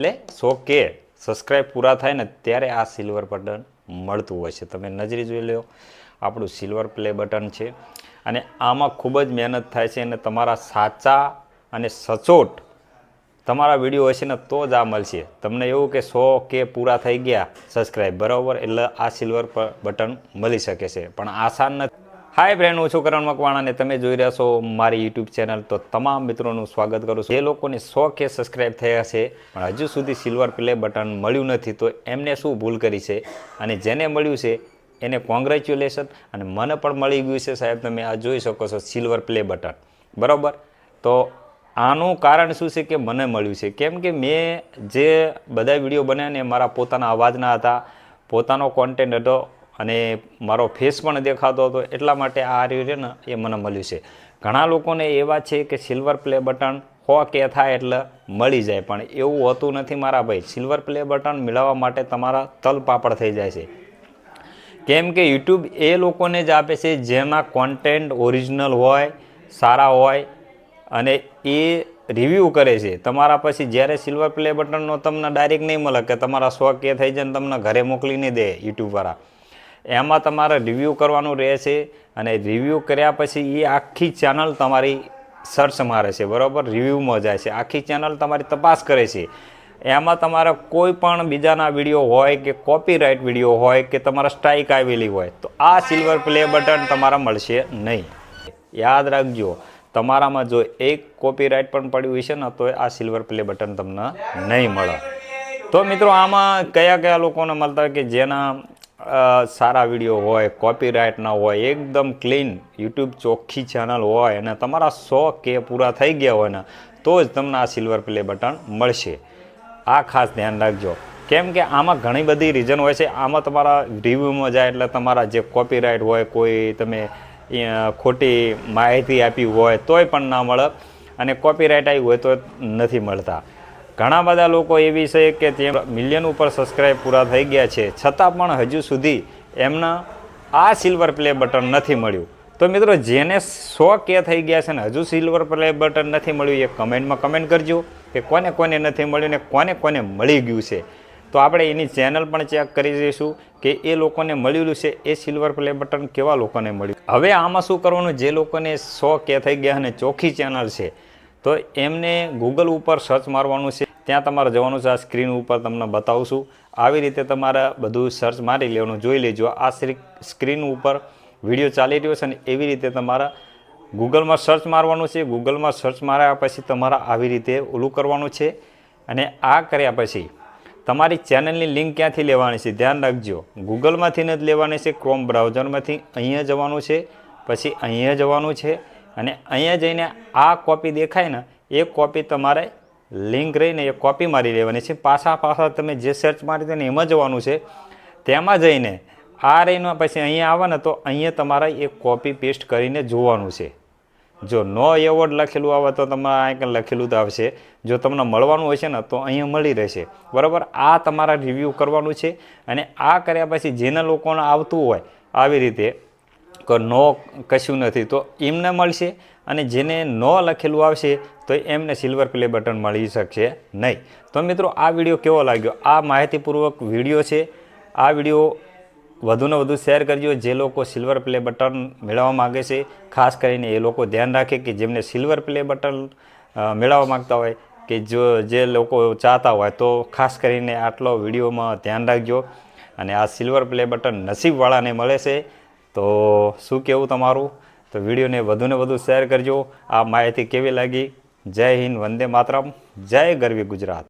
એટલે 100K subscribe પૂરા થાય ને ત્યારે આ સિલ્વર બટન મળતું હોય છે. તમે નજરે જોઈ લો, આપણું સિલ્વર પ્લે બટન છે અને આમાં ખૂબ જ મહેનત થાય છે અને તમારા સાચા અને સચોટ તમારા વિડીયો હશે ને તો જ આ મળશે તમને. એવું કે 100K પૂરા થઈ ગયા સબસ્ક્રાઈબ બરાબર એટલે આ સિલ્વર બટન મળી શકે છે, પણ આસાન નથી. હાય ફ્રેન્ડ, હું છું કરણ મકવાણા અને તમે જોઈ રહ્યા છો મારી યુટ્યુબ ચેનલ. તો તમામ મિત્રોનું સ્વાગત કરું છું. જે લોકોને 100K સબસ્ક્રાઈબ થયા છે પણ હજુ સુધી સિલ્વર પ્લે બટન મળ્યું નથી, તો એમને શું ભૂલ કરી છે, અને જેને મળ્યું છે એને કોંગ્રેચ્યુલેશન. અને મને પણ મળી ગયું છે સાહેબ, તમે આ જોઈ શકો છો સિલ્વર પ્લે બટન બરાબર. તો આનું કારણ શું છે કે મને મળ્યું છે, કેમ કે મેં જે બધા વિડીયો બનાવ્યા ને મારા પોતાના અવાજના હતા, પોતાનો કોન્ટેન્ટ હતો અને મારો ફેસ પણ દેખાતો હતો, એટલા માટે આ રહ્યું ને એ મને મળ્યું છે. ઘણા લોકોને એવા છે કે સિલ્વર પ્લે બટન 100K થાય એટલે મળી જાય, પણ એવું હોતું નથી મારા ભાઈ. સિલ્વર પ્લે બટન મેળવવા માટે તમારા તલપાપડ થઈ જાય છે, કેમ કે યુટ્યુબ એ લોકોને જ આપે છે જેના કોન્ટેન્ટ ઓરિજિનલ હોય, સારા હોય અને એ રિવ્યૂ કરે છે. તમારા પછી જ્યારે સિલ્વર પ્લે બટનનો તમને ડાયરેક્ટ નહીં મળે કે તમારા 100K થઈ જાય ને તમને ઘરે મોકલી નહીં દે યુટ્યુબવાળા. એમાં તમારે રિવ્યૂ કરવાનું રહે છે અને રિવ્યૂ કર્યા પછી એ આખી ચેનલ તમારી સર્ચ મારે છે બરાબર, રિવ્યૂમાં જાય છે, આખી ચેનલ તમારી તપાસ કરે છે. એમાં તમારે કોઈ પણ બીજાના વિડીયો હોય કે કોપીરાઇટ વિડીયો હોય કે તમારા સ્ટ્રાઇક આવેલી હોય તો આ સિલ્વર પ્લે બટન તમારા મળશે નહીં. યાદ રાખજો, તમારામાં જો એક કોપીરાઇટ પણ પડ્યું હશે ને તો આ સિલ્વર પ્લે બટન તમને નહીં મળે. તો મિત્રો આમાં કયા કયા લોકોને મળતા હોય કે જેના સારા વિડીયો હોય, કોપીરાઇટ ના હોય, એકદમ ક્લીન યુટ્યુબ ચોખ્ખી ચેનલ હોય અને તમારા 100K પૂરા થઈ ગયા હોય ને તો જ તમને આ સિલ્વર પ્લે બટન મળશે. આ ખાસ ધ્યાન રાખજો, કેમ કે આમાં ઘણી બધી રીઝન હોય છે. આમાં તમારા રિવ્યૂમાં જાય એટલે તમારા જે કોપીરાઇટ હોય, કોઈ તમે ખોટી માહિતી આપી હોય તોય પણ ના મળે, અને કોપીરાઇટ આવી હોય તો નથી મળતા. ઘણા બધા લોકો એવી છે કે તે મિલિયન ઉપર સબસ્ક્રાઈબ પૂરા થઈ ગયા છે છતાં પણ હજુ સુધી એમના આ સિલ્વર પ્લે બટન નથી મળ્યું. તો મિત્રો જેને 100K થઈ ગયા છે ને હજુ સિલ્વર પ્લે બટન નથી મળ્યું, એ કમેન્ટમાં કમેન્ટ કરજો કે કોને કોને નથી મળ્યું ને કોને કોને મળી ગયું છે. તો આપણે એની ચેનલ પણ ચેક કરી દઈશું કે એ લોકોને મળેલું છે એ સિલ્વર પ્લે બટન કેવા લોકોને મળ્યું. હવે આમાં શું કરવાનું, જે લોકોને 100K થઈ ગયા અને ચોખ્ખી ચેનલ છે તો એમને ગૂગલ ઉપર સર્ચ મારવાનું છે. ત્યાં તમારે જવાનું છે, આ સ્ક્રીન ઉપર તમને બતાવું છું. આવી રીતે તમારે બધું સર્ચ મારી લેવાનું, જોઈ લેજો. આ સ્ક્રીન ઉપર વિડીયો ચાલી રહ્યો છે ને એવી રીતે તમારા ગૂગલમાં સર્ચ મારવાનું છે. ગૂગલમાં સર્ચ માર્યા પછી તમારે આવી રીતે ઓલું કરવાનું છે, અને આ કર્યા પછી તમારી ચેનલની લિંક ક્યાંથી લેવાની છે ધ્યાન રાખજો. ગૂગલમાંથી જ લેવાની છે, ક્રોમ બ્રાઉઝરમાંથી અહીંયા જવાનું છે, પછી અહીંયા જવાનું છે અને અહીંયા જઈને આ કોપી દેખાય ને એ કોપી તમારે લિંક રહીને એ કોપી મારી લેવાની છે. પાછા તમે જે સર્ચ મારી દો ને એમાં જવાનું છે, તેમાં જઈને આ રહીને પછી અહીંયા આવે ને તો અહીંયા તમારે એ કોપી પેસ્ટ કરીને જોવાનું છે. જો નો એવોર્ડ લખેલું આવે તો તમારે અહીં લખેલું તો આવશે, જો તમને મળવાનું હશે ને તો અહીંયા મળી રહેશે બરાબર. આ તમારા રિવ્યૂ કરવાનું છે, અને આ કર્યા પછી જેના લોકોને આવતું હોય આવી રીતે કે નો કશું નથી તો એમને મળશે, અને જેને નો લખેલું આવશે તો એમને સિલ્વર પ્લે બટન મળી શકશે નહીં. તો મિત્રો આ વિડીયો કેવો લાગ્યો? આ માહિતીપૂર્વક વિડીયો છે. આ વિડીયો વધુને વધુ શેર કરજો. જે લોકો સિલ્વર પ્લે બટન મેળવવા માગે છે ખાસ કરીને એ લોકો ધ્યાન રાખે કે જેમને સિલ્વર પ્લે બટન મેળવવા માગતા હોય કે જે લોકો ચાહતા હોય તો ખાસ કરીને આટલો વિડીયોમાં ધ્યાન રાખજો. અને આ સિલ્વર પ્લે બટન નસીબવાળાને મળે છે. તો શું કહેવું તમારું? તો વિડીયોને વધુને વધુ શેર કરજો. આ માહિતી કેવી લાગી? જય હિન્દ, વંદે માતરમ, જય ગરવી ગુજરાત.